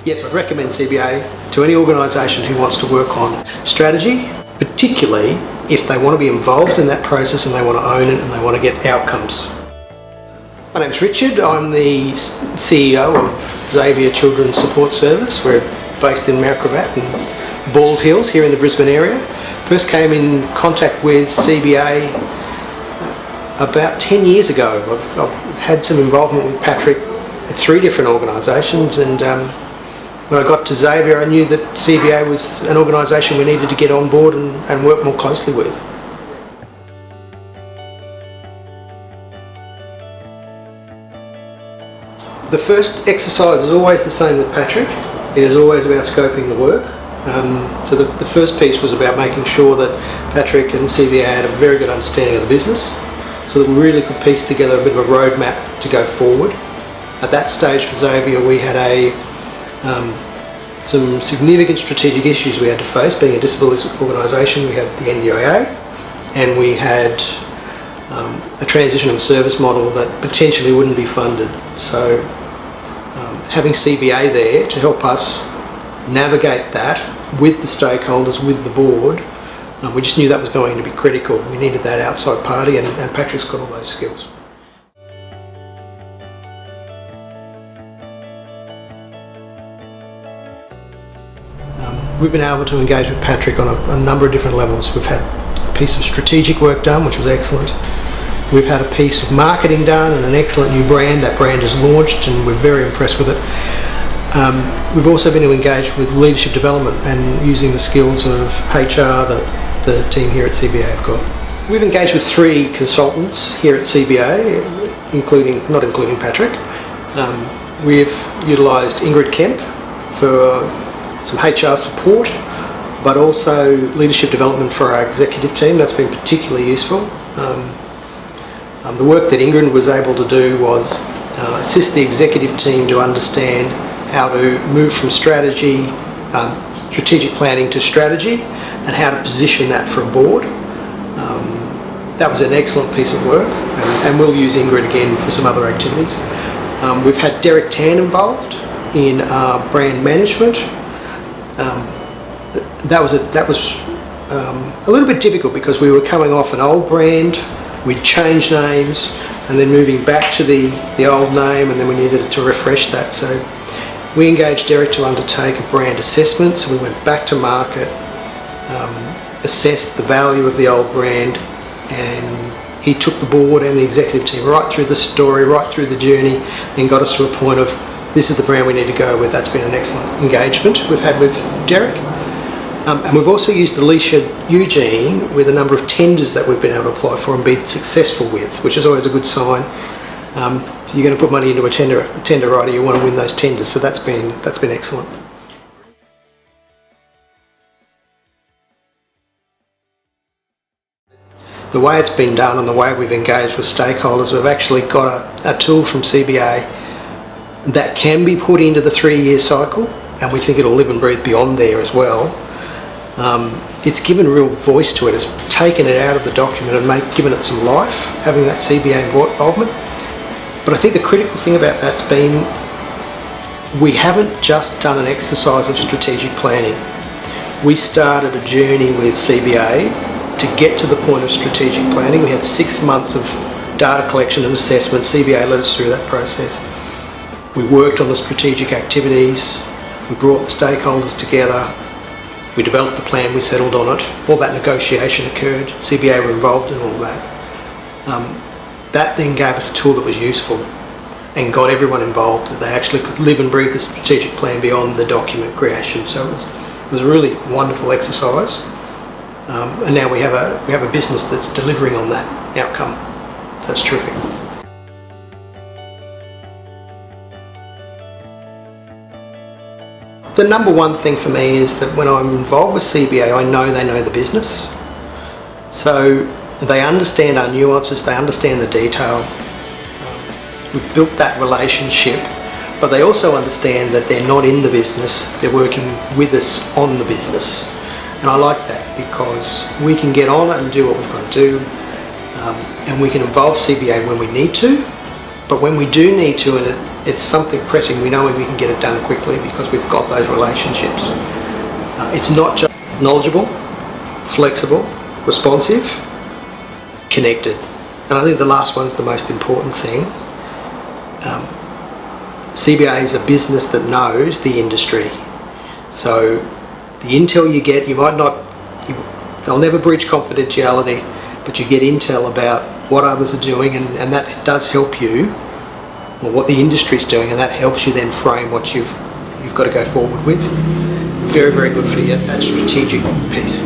Yes, I'd recommend CBA to any organisation who wants to work on strategy, particularly if they want to be involved in that process and they want to own it and they want to get outcomes. My name's Richard. I'm the CEO of Xavier Children's Support Service. We're based in Mount Gravatt and Bald Hills here in the Brisbane area. First came in contact with CBA about 10 years ago. I've had some involvement with Patrick at 3 different organisations, and when I got to Xavier I knew that CBA was an organisation we needed to get on board and work more closely with. The first exercise is always the same with Patrick. It is always about scoping the work. So the first piece was about making sure that Patrick and CBA had a very good understanding of the business, so that we really could piece together a bit of a roadmap to go forward. At that stage for Xavier we had some significant strategic issues we had to face. Being a disability organisation, we had the NDIA, and we had a transition of a service model that potentially wouldn't be funded. So having CBA there to help us navigate that with the stakeholders, with the board, we just knew that was going to be critical. We needed that outside party, and Patrick's got all those skills. We've been able to engage with Patrick on a number of different levels. We've had a piece of strategic work done, which was excellent. We've had a piece of marketing done and an excellent new brand. That brand is launched and we're very impressed with it. We've also been engaged with leadership development and using the skills of HR that the team here at CBA have got. We've engaged with 3 consultants here at CBA, not including Patrick. We've utilised Ingrid Kemp for some HR support, but also leadership development for our executive team. That's been particularly useful. The work that Ingrid was able to do was assist the executive team to understand how to move from strategy, strategic planning to strategy, and how to position that for a board. That was an excellent piece of work, and we'll use Ingrid again for some other activities. We've had Derek Tan involved in brand management. That was a little bit difficult because we were coming off an old brand, we'd changed names, and then moving back to the old name, and then we needed to refresh that. So we engaged Derek to undertake a brand assessment. So we went back to market, assessed the value of the old brand, and he took the board and the executive team right through the story, right through the journey, and got us to a point of, this is the brand we need to go with. That's been an excellent engagement we've had with Derek. And we've also used Alicia Eugene with a number of tenders that we've been able to apply for and be successful with, which is always a good sign. If you're going to put money into a tender writer, you want to win those tenders, so that's been excellent. The way it's been done and the way we've engaged with stakeholders, we've actually got a tool from CBA that can be put into the 3-year cycle, and we think it'll live and breathe beyond there as well. It's given real voice to it. It's taken it out of the document and given it some life, having that CBA involvement. But I think the critical thing about that's been, we haven't just done an exercise of strategic planning. We started a journey with CBA to get to the point of strategic planning. We had 6 months of data collection and assessment. CBA led us through that process. We worked on the strategic activities. We brought the stakeholders together. We developed the plan, we settled on it. All that negotiation occurred. CBA were involved in all of that. That then gave us a tool that was useful and got everyone involved, that they actually could live and breathe the strategic plan beyond the document creation. So it was a really wonderful exercise. And now we have a business that's delivering on that outcome. That's terrific. The number one thing for me is that when I'm involved with CBA, I know they know the business. So they understand our nuances, they understand the detail. We've built that relationship, but they also understand that they're not in the business, they're working with us on the business. And I like that because we can get on it and do what we've got to do, and we can involve CBA when we need to, but when we do need to, and it's something pressing, we know we can get it done quickly because we've got those relationships. It's not just knowledgeable, flexible, responsive, connected. And I think the last one's the most important thing. CBA is a business that knows the industry. So the intel you get, they'll never breach confidentiality, but you get intel about what others are doing, and that does help you, or what the industry's doing, and that helps you then frame what you've got to go forward with. Very, very good for you, that strategic piece.